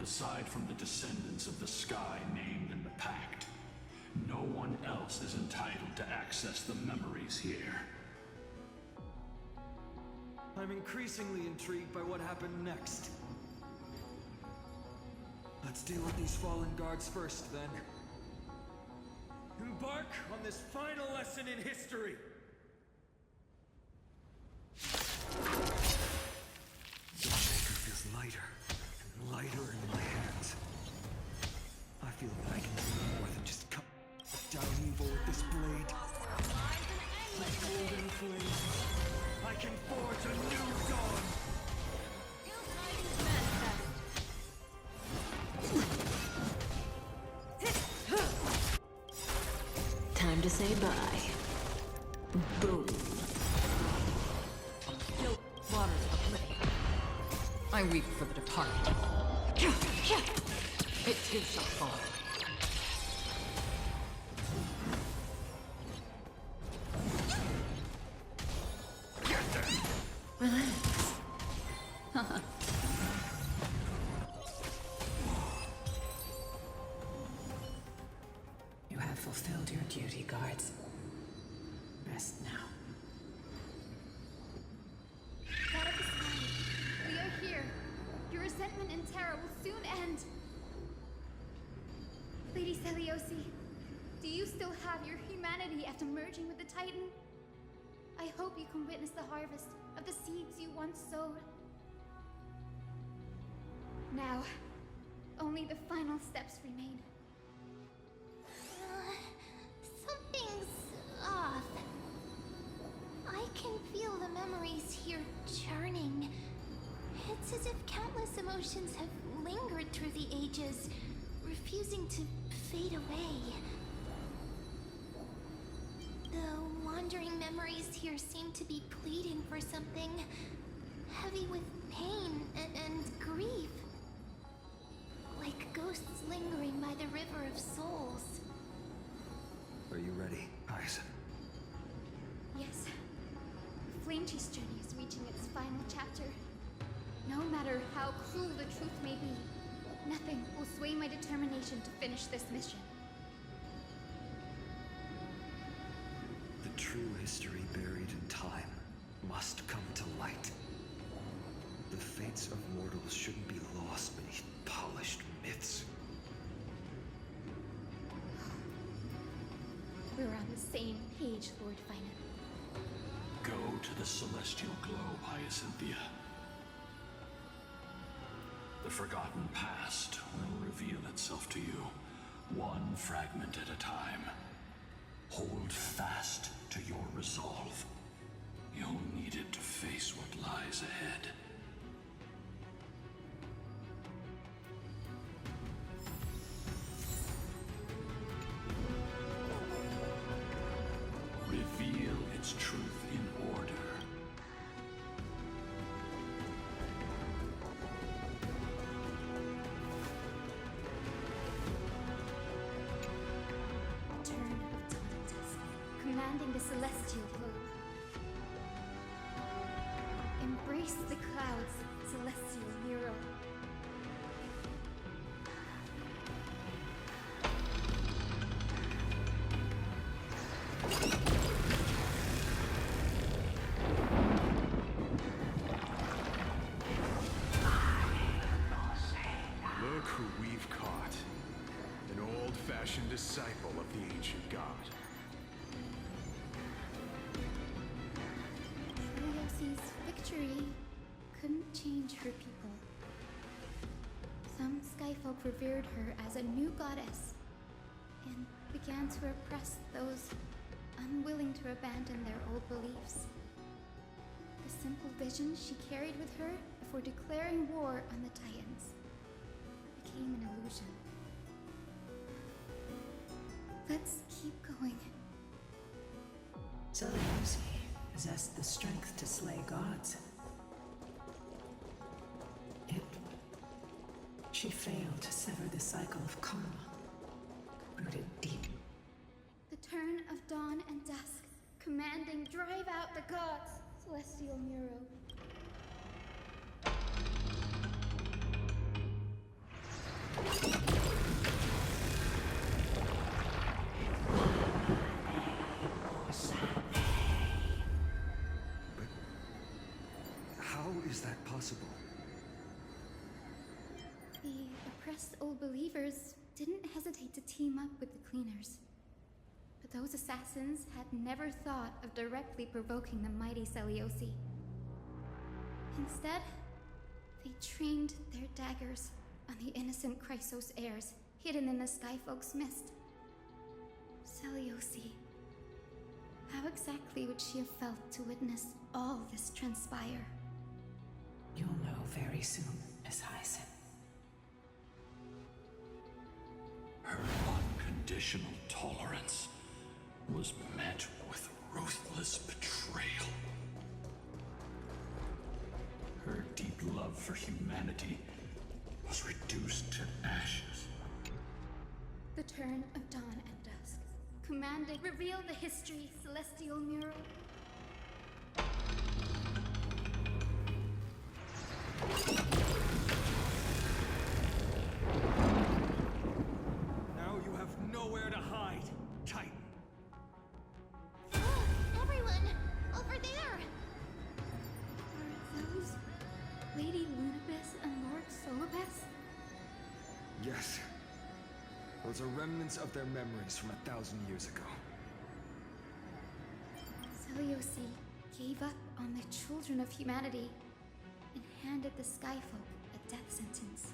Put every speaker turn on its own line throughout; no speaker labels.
aside from the descendants of the sky named in the pact. No one else is entitled to access the memories here.
I'm increasingly intrigued by what happened next. Let's deal with these fallen guards first, then. Embark on this final lesson in history! The shaker feels lighter and lighter in my hands. I feel that I can do more than just cut down evil with this blade. With golden flame, I can forge a new dawn!
Time to say bye. Boom.
Still waters of living. I weep for the departed. It too shall fall.
Relax.
You have fulfilled your duty, guards. Rest now.
God of the sky, we are here. Your resentment and terror will soon end. Lady Celiosi, do you still have your humanity after merging with the Titan? I hope you can witness the harvest of the seeds you once sowed. Now, only the final steps remain.
Something's off. I can feel the memories here churning. It's as if countless emotions have lingered through the ages, refusing to fade away. The wandering memories here seem to be pleading for something, heavy with pain and grief. Like ghosts lingering by the river of souls.
Are you ready, Aizen?
Yes. Flame Chief's journey is reaching its final chapter. No matter how cruel the truth may be, nothing will sway my determination to finish this mission.
The true history buried in time must come to light. The fates of mortals shouldn't be lost beneath polished myths.
We're on the same page, Lord Final.
Go to the celestial globe, Hyacinthia. The forgotten past will reveal itself to you, one fragment at a time. Hold fast to your resolve. You'll need it to face what lies ahead. Reveal its truth in order.
Turn of Dominus, commanding the celestial globe. Embrace the clouds, celestial hero.
Look who we've caught. An old-fashioned disciple of the ancient god.
Celiosi's victory couldn't change her people. Some skyfolk revered her as a new goddess and began to oppress those unwilling to abandon their old beliefs. The simple vision she carried with her before declaring war on the Titans became an illusion. Let's keep going.
Celiosi possessed the strength to slay gods. Yet, she failed to sever the cycle of karma, rooted deep.
The turn of dawn and dusk, commanding drive out the gods, celestial Muro. oppressed old believers didn't hesitate to team up with the cleaners. But those assassins had never thought of directly provoking the mighty Seliosi. Instead, they trained their daggers on the innocent Chrysos heirs hidden in the Skyfolk's mist. Seliosi. How exactly would she have felt to witness all this transpire?
You'll know very soon, Miss Hyson.
Her unconditional tolerance was met with ruthless betrayal. Her deep love for humanity was reduced to ashes.
The turn of dawn and dusk. Commanding, reveal the history, celestial mural.
Now you have nowhere to hide, Titan.
Everyone! Over there!
Are those Lady Lunabis and Lord Solobes?
Yes. Those are remnants of their memories from 1,000 years ago.
Seliosi gave up on the children of humanity and handed the Skyfolk a death sentence,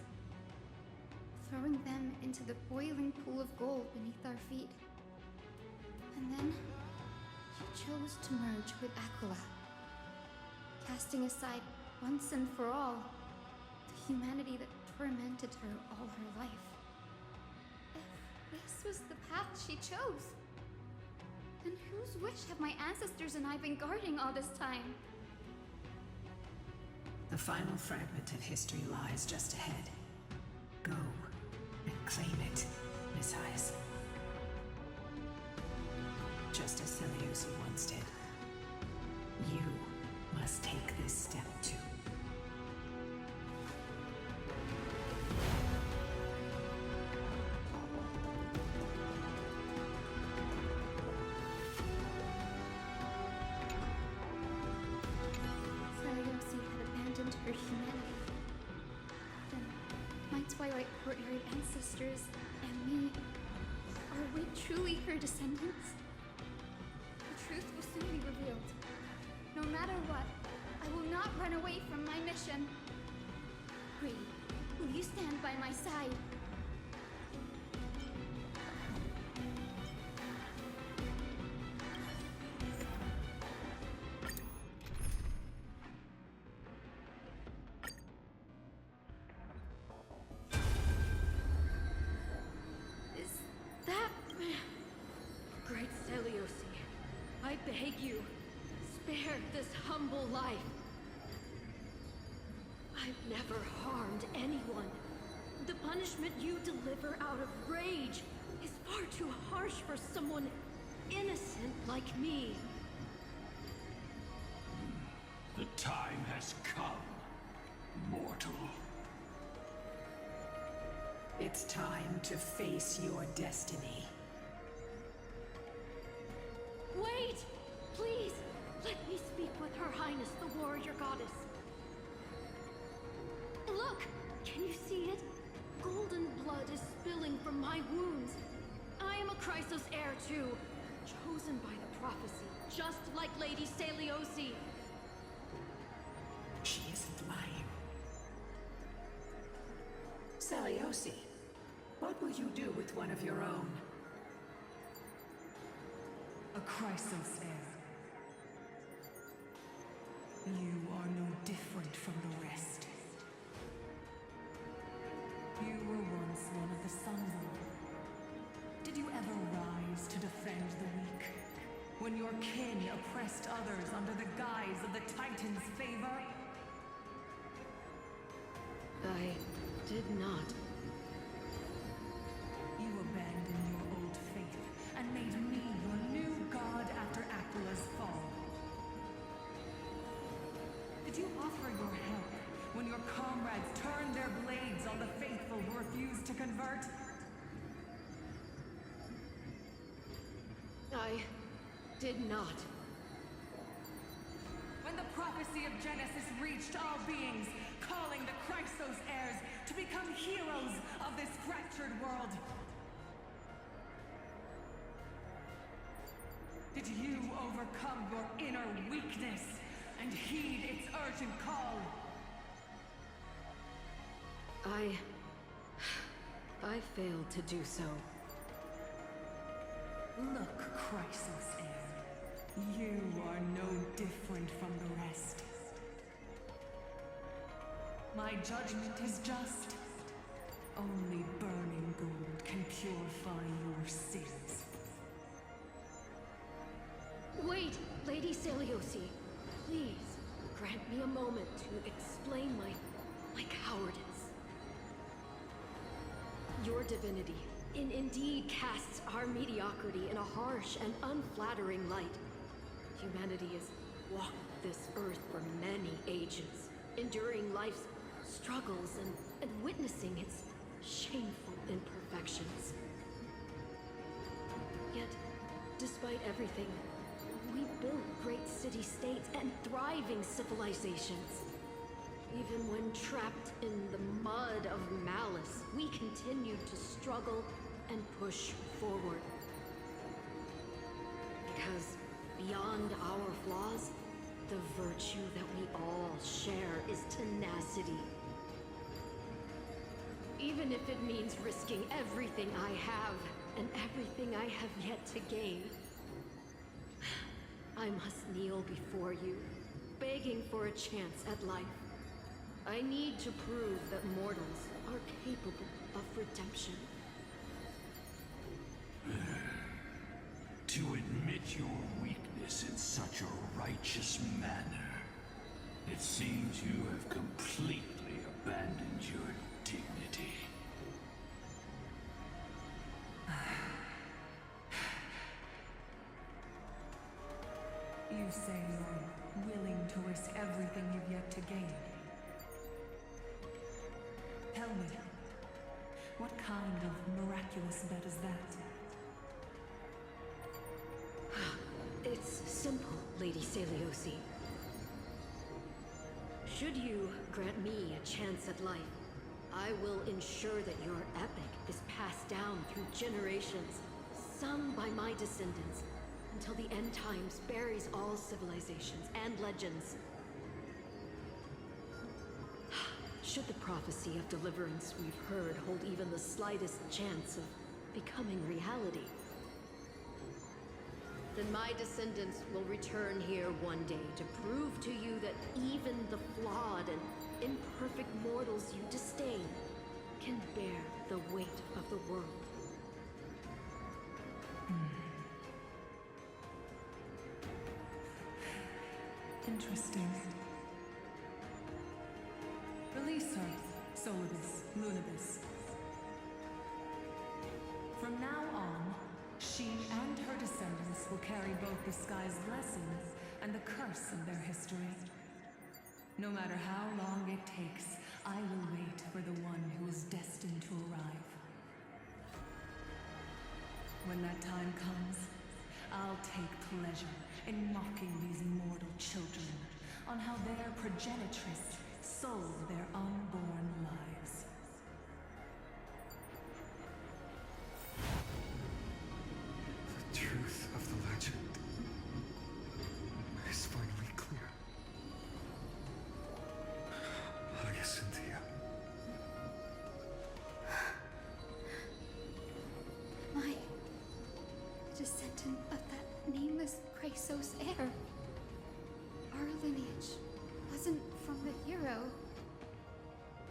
throwing them into the boiling pool of gold beneath our feet. And then she chose to merge with Aquila, casting aside once and for all the humanity that tormented her all her life. If this was the path she chose, then whose wish have my ancestors and I been guarding all this time?
The final fragment of history lies just ahead. Go and claim it, Miss Hyson. Just as Seliosi once did. You must take this step too.
Seliosi had abandoned her humanity. Then, my Twilight Courtyard ancestors and me, are we truly her descendants? The truth will soon be revealed. No matter what, I will not run away from my mission. Bree, will you stand by my side? Is that...
Great Seliosi, I beg you, spare this humble life. I've never harmed anyone. The punishment you deliver out of rage is far too harsh for someone innocent like me.
The time has come, mortal.
It's time to face your destiny.
Wait! Please, let me speak with Her Highness, the warrior goddess. Look! Can you see it? Golden blood is spilling from my wounds. I am a Chrysos heir too, chosen by the prophecy, just like Lady Seliosi.
She isn't lying. Seliosi, what will you do with one of your own?
A Chrysos heir. You are no different from the rest. You were once one of the Sunborn. Did you ever rise to defend the weak? When your kin oppressed others under the guise of the Titan's favor?
I did not.
You abandoned your old faith and made me your new god after Aquila's fall. Did you offer your help when your comrades turned their blades on the faithful who refused to convert?
I did not.
When the prophecy of Genesis reached all beings, calling the Chrysos heirs to become heroes of world. Did you overcome your inner weakness and heed its urgent call?
I failed to do so.
Look, Chrysos Heir. You are no different from the rest. My judgment is just. Only burning gold can purify your sins.
Wait, Lady Celiosi. Please, grant me a moment to explain my cowardice. Your divinity indeed casts our mediocrity in a harsh and unflattering light. Humanity has walked this earth for many ages, enduring life's struggles and witnessing its shameful imperfections. Yet, despite everything, we built great city-states and thriving civilizations. Even when trapped in the mud of malice, we continued to struggle and push forward. Because beyond our flaws, the virtue that we all share is tenacity. Even if it means risking everything I have and everything I have yet to gain. I must kneel before you, begging for a chance at life. I need to prove that mortals are capable of redemption.
To admit your weakness in such a righteous manner, it seems you have completely abandoned your dignity.
You say you're willing to risk everything you've yet to gain. Tell me, what kind of miraculous bet is that?
It's simple, Lady Celiosi. Should you grant me a chance at life, I will ensure that your epic is passed down through generations, sung by my descendants, until the end times buries all civilizations and legends. Should the prophecy of deliverance we've heard hold even the slightest chance of becoming reality, then my descendants will return here one day to prove to you that even the flawed and imperfect mortals you disdain can bear the weight of the world.
Interesting. Release her, Solibus, Lunibus. From now on, she and her descendants will carry both the sky's blessings and the curse of their history. No matter how long it takes, I will wait for the one who is destined to arrive. When that time comes, I'll take pleasure in mocking these mortal children on how their progenitress sold their unborn lives.
The truth of the legend is finally clear. Hyacinthia.
My descendant of that nameless Chrysos heir. Our lineage wasn't from the hero,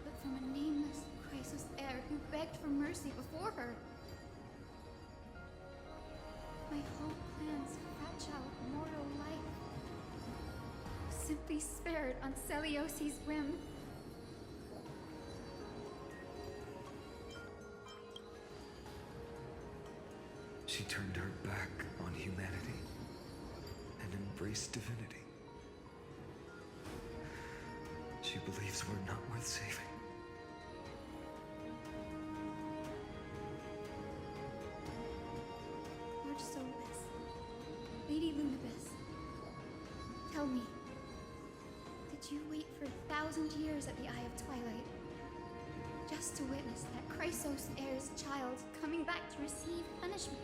but from a nameless Chrysos heir who begged for mercy before her. My whole clan's fragile mortal life was simply spared on Celiosi's whim.
She turned her back on humanity and embraced divinity. She believes we're not worth saving.
Lord Solibus, Lady Lunibus, tell me, did you wait for 1,000 years at the Eye of Twilight just to witness that Chrysos heir's child coming back to receive punishment.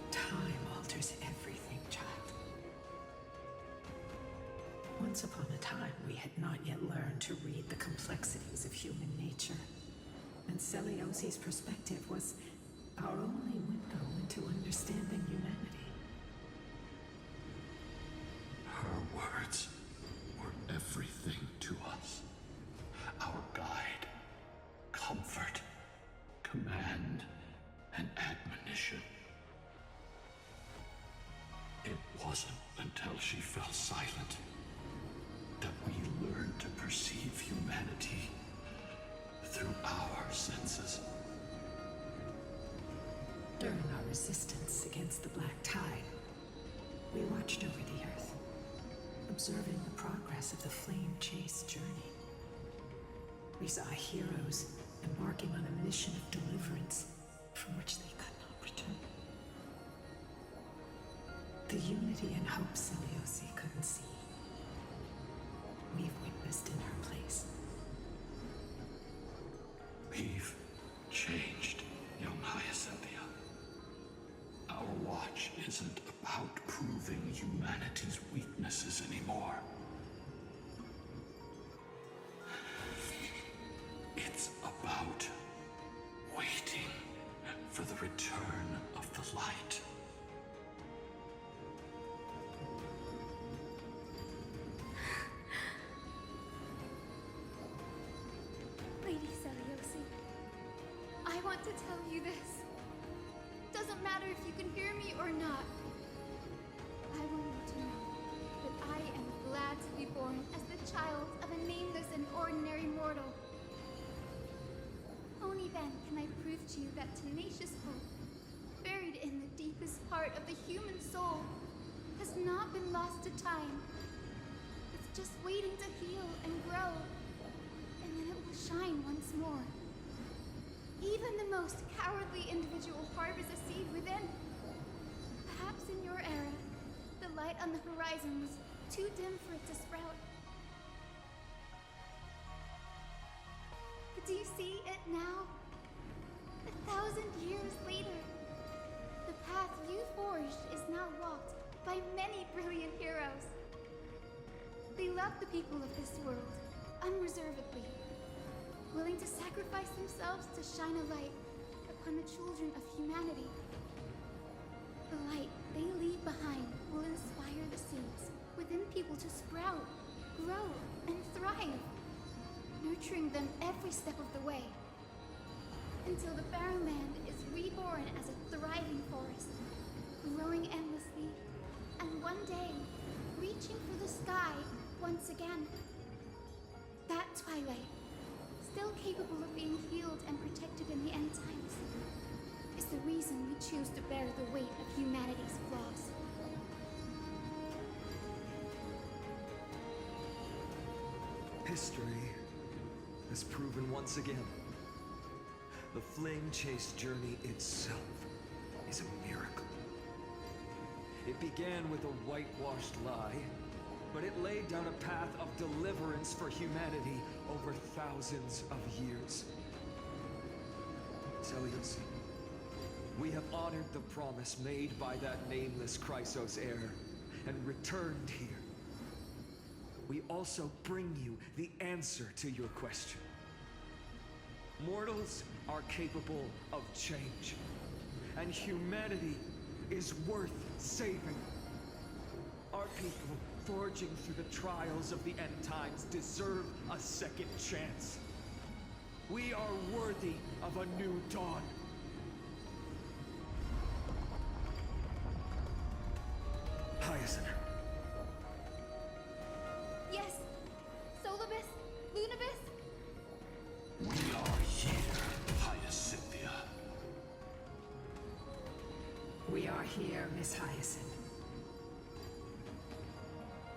Time alters everything, child. Once upon a time, we had not yet learned to read the complexities of human nature. And Celiosi's perspective was our only window into understanding humanity.
Her words were everything to us. Our guide, comfort, command, and admonition. It wasn't until she fell silent that we learned to perceive humanity through our senses.
During our resistance against the Black Tide, we watched over the Earth, observing the progress of the Flame Chase journey. We saw heroes embarking on a mission of deliverance from which they could not return. The unity and hope Celiosi couldn't see, we've witnessed in her place.
We've changed, young Hyacinthia. Our watch isn't about proving humanity's weaknesses anymore. It's about waiting for the return of the light.
Lady Celiosi, I want to tell you this. Doesn't matter if you can hear me or not. I want you to know that I am glad to be born as the child of a nameless and ordinary mortal. Only then can I prove to you that tenacious hope, buried in the deepest part of the human soul, has not been lost to time. It's just waiting to heal and grow, and then it will shine once more. Even the most cowardly individual harbors a seed within. Perhaps in your era, the light on the horizon was too dim for it to sprout. But do you see it now? 1,000 years later, the path you forged is now walked by many brilliant heroes. They love the people of this world, unreservedly, willing to sacrifice themselves to shine a light upon the children of humanity. The light they leave behind will inspire the seeds within people to sprout, grow, and thrive, nurturing them every step of the way, until the barren land is reborn as a thriving forest, growing endlessly, and one day, reaching for the sky once again. That twilight, still capable of being healed and protected in the end times, is the reason we choose to bear the weight of humanity's flaws.
History has proven once again, the Flame Chase journey itself is a miracle. It began with a whitewashed lie, but it laid down a path of deliverance for humanity over thousands of years. Celiosi, we have honored the promise made by that nameless Chrysos heir and returned here. We also bring you the answer to your question. Mortals are capable of change, and humanity is worth saving. Our people, forging through the trials of the end times, deserve a second chance. We are worthy of a new dawn. Hyacinth.
Yes, Solibus, Lunibus.
We are here, Hyacinthia.
We are here, Miss Hyacinth.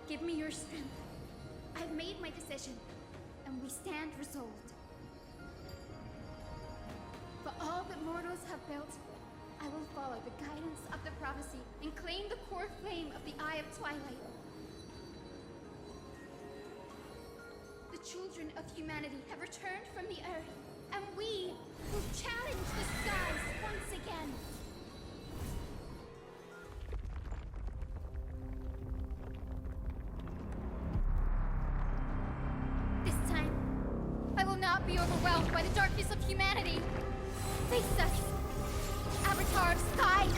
Give me your strength. I've made my decision, and we stand resolved. For all that mortals have built, I will follow the guidance of the prophecy and claim the core flame of the Eye of Twilight. The children of humanity have returned from the earth, and we will challenge the skies once again. This time, I will not be overwhelmed by the darkness of humanity. Face us, Avatar of Sky!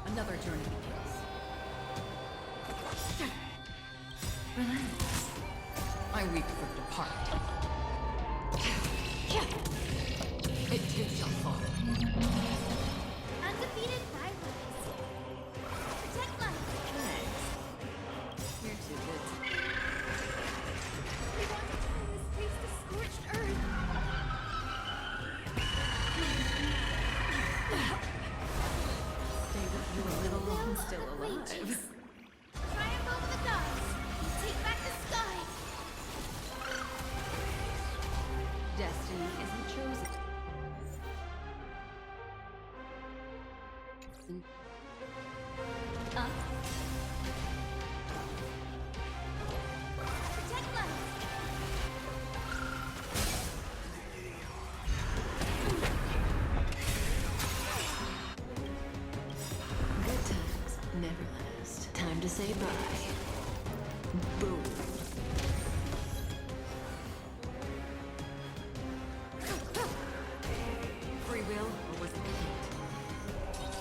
Another journey begins. Relax. I weep for the departed. It too shall fall.
Undefeated by lies. Protect life.
Thanks. You're too good to me.
We want to turn this place to scorched earth.
Stay with you a little while I'm still alive.
Triumph over the gods. Take back the sky.
Destiny isn't chosen.
Protect life.
Good times never last. Time to say bye. Boom.
Free will, or was it fate?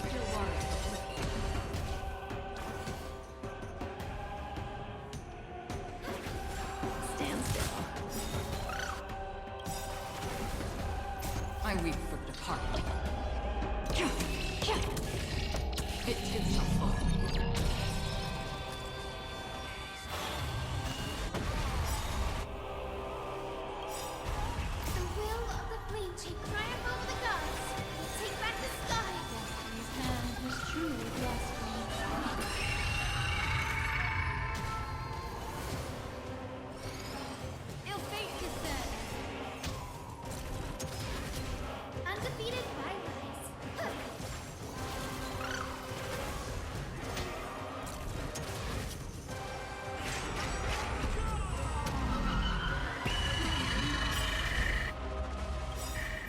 Still water.
Stand still.
I weep for the departed. It too shall fall.
The will of the flame chief triumph over the gods. Take back the sky.
Destiny's hand has truly blessed me.
Ill fate descend. Undefeated by lies.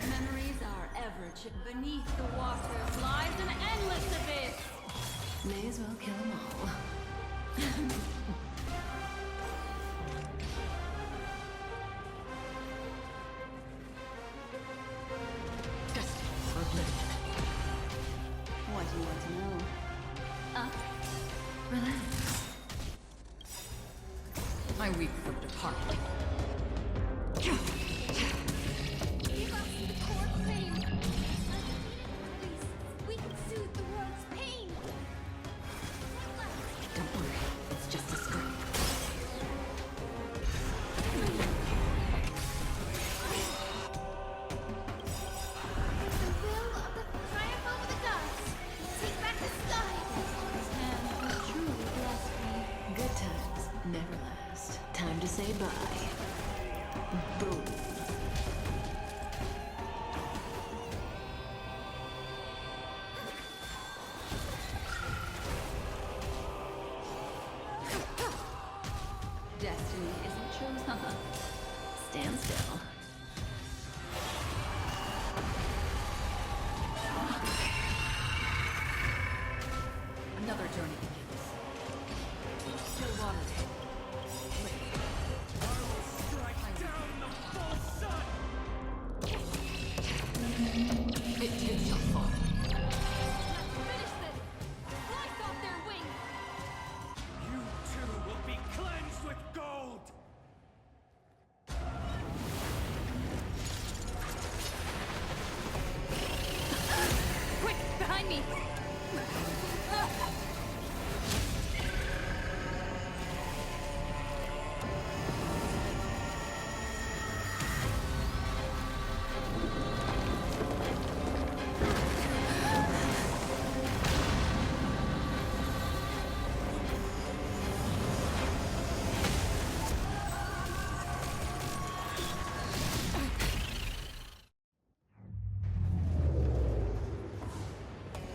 Memories are ever beneath the waters lies an endless abyss.
May as well kill them all.
Destiny for oblivion.
What do you want to know? Relax.
I weep for the departed.
Give us the core flame. Undefeated priests, we can soothe the world's pain. Protect life.
Don't worry, it's just a scream.
The will of the triumph over the gods.
Another journey begins. Still water. It gives you fun.
Finish this! Slice off their wings!
You too will be cleansed with gold!
Quick, behind me!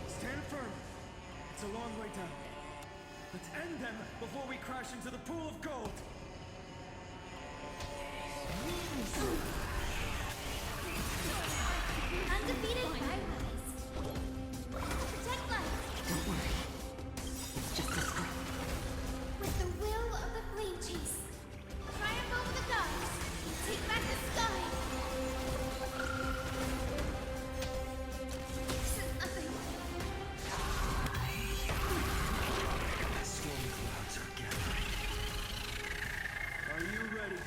Stand firm. It's a long way down. Let's end them before we crash into the pool of gold.
Undefeated Fireflies. Protect life.
Don't worry. It's just a scrap.
With the will of the flame chase. Triumph over the gods. Take back the sky. This is nothing.
Storm clouds are gathering. Are you ready?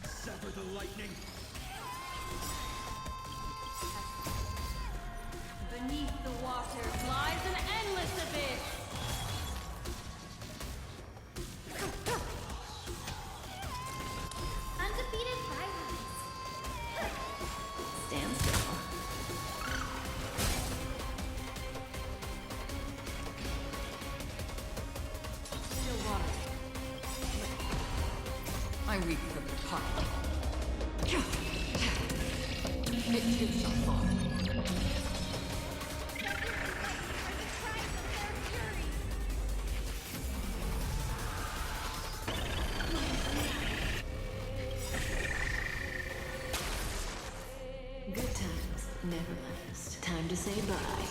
Sever the lightning.
Beneath the water lies an endless abyss!
Undefeated Fireflies.
Stand still.
Still water. I weep for the departed. It gives you fun.
Good times never last. Time to say bye.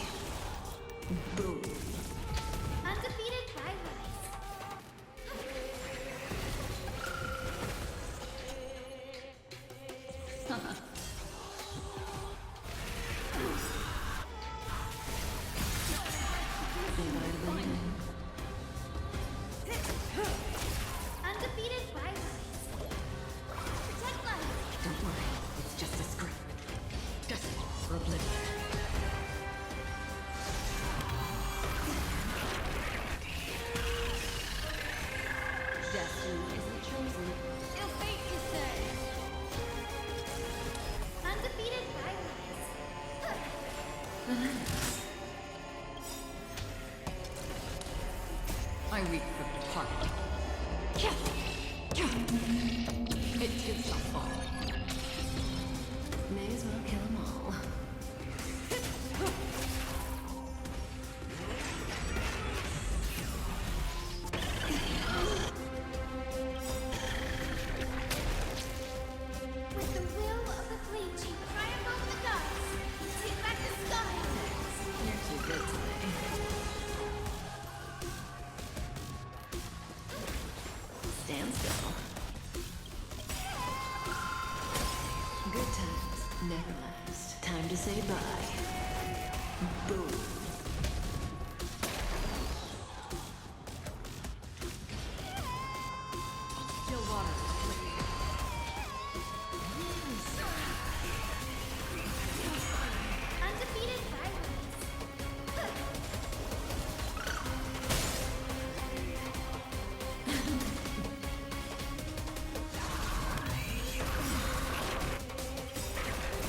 Boom.
Undefeated Fireflies.
Say bye to the wind.
Undefeated Fireflies. Protect life.
Don't worry. It's just a scrap. Destined for oblivion.
Destiny isn't chosen.
Ill fate is said!
Undefeated Fireflies.
I weep for the departed. It gives you fun.
May as well kill them all.
With the will of the flame chief, triumph over the gods. Take back the sky.
You're too good today. Stand still. Good times never last. Time to say bye. Boom.
Still water.
Undefeated Fireflies.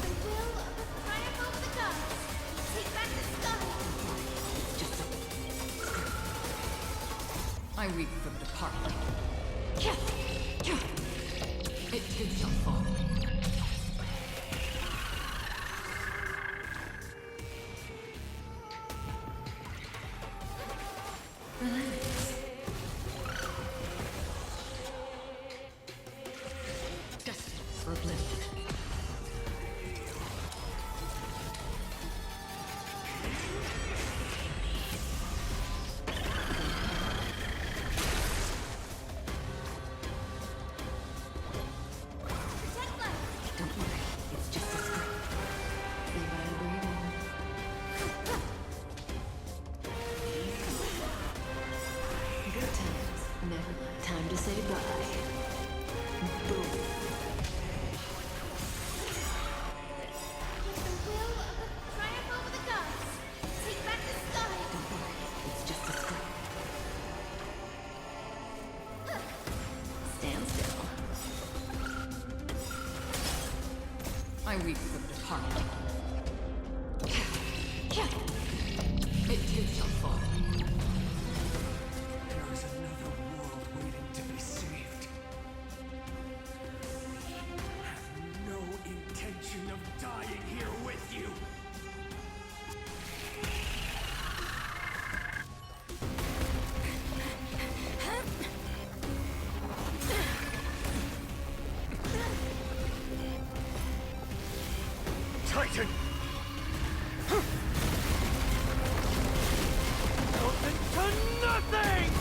The will of the triumph over the gods. Take back the sky.
Just a
I weep for the departed. It gives you fun.
relax.
Destined for oblivion. departed. It too shall fall.
There is another world waiting to be saved. I have no intention of dying here with you. Titan! Melted to nothing!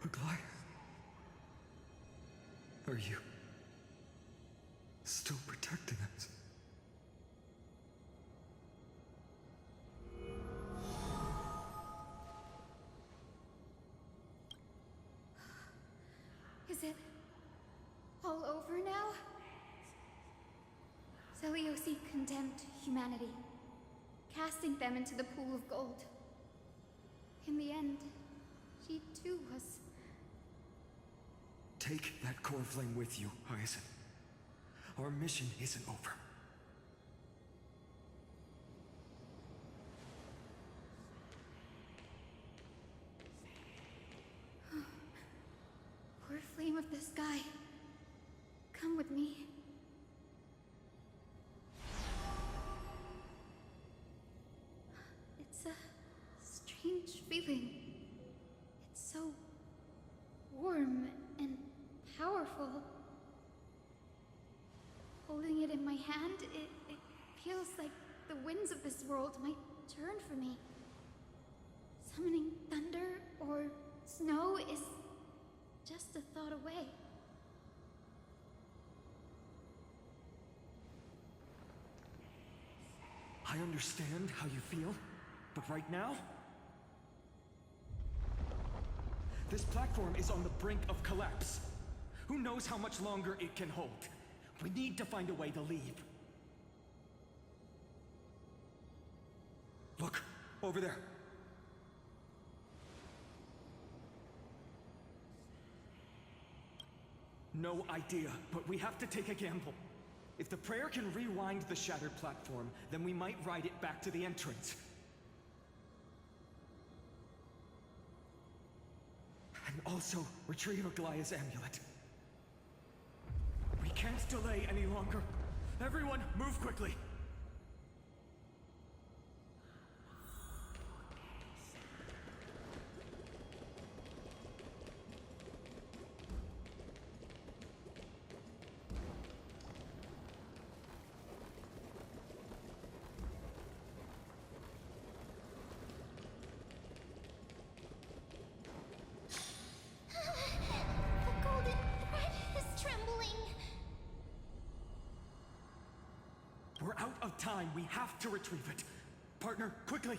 Honkai? Are you still protecting us?
Is it all over now? Seliosi condemned humanity, casting them into the pool of gold. In the end, she too was...
Take that core flame with you, Hyacinth. Our mission isn't over.
Poor flame of the sky. Come with me. It's a strange feeling. It's so warm and powerful. Holding it in my hand, it feels like the winds of this world might turn for me. Summoning thunder or snow is just a thought away.
I understand how you feel, but right now, this platform is on the brink of collapse. Who knows how much longer it can hold? We need to find a way to leave. Look, over there. No idea, but we have to take a gamble. If the prayer can rewind the shattered platform, then we might ride it back to the entrance. And also, retrieve Aglaya's amulet. We can't delay any longer. Everyone, move quickly!
The golden thread is trembling.
We're out of time. We have to retrieve it. Partner, quickly!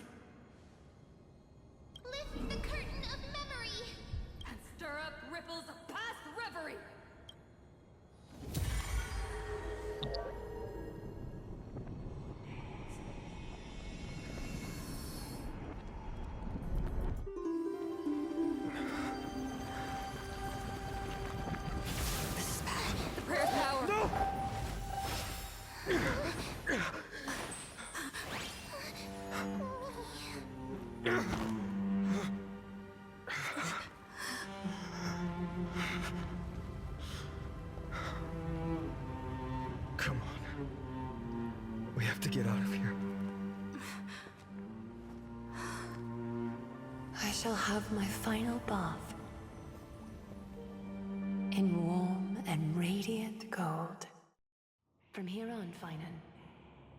Lift the curtain of memory.
And stir up ripples of past reverie! This is bad. The prayer's power!
No! Come on. We have to get out of here.
I shall have my final bath in warm and radiant gold. From here on, Finan,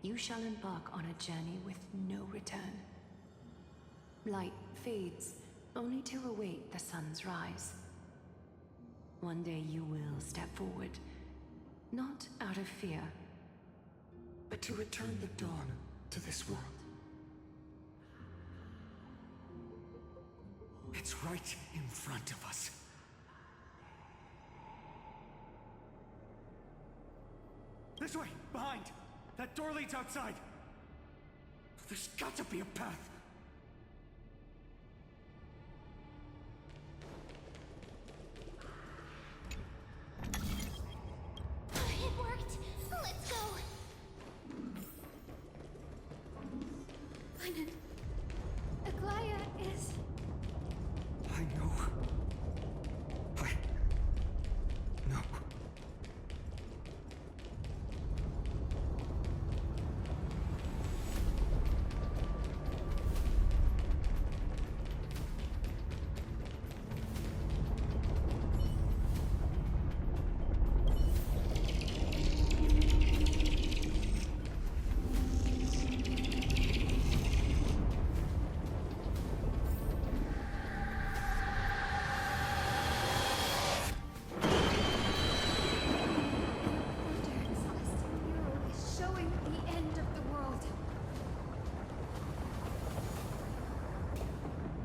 you shall embark on a journey with no return. Light fades, only to await the sun's rise. One day you will step forward, not out of fear, but to return the dawn to this world.
It's right in front of us. This way! Behind! That door leads outside! There's got to be a path!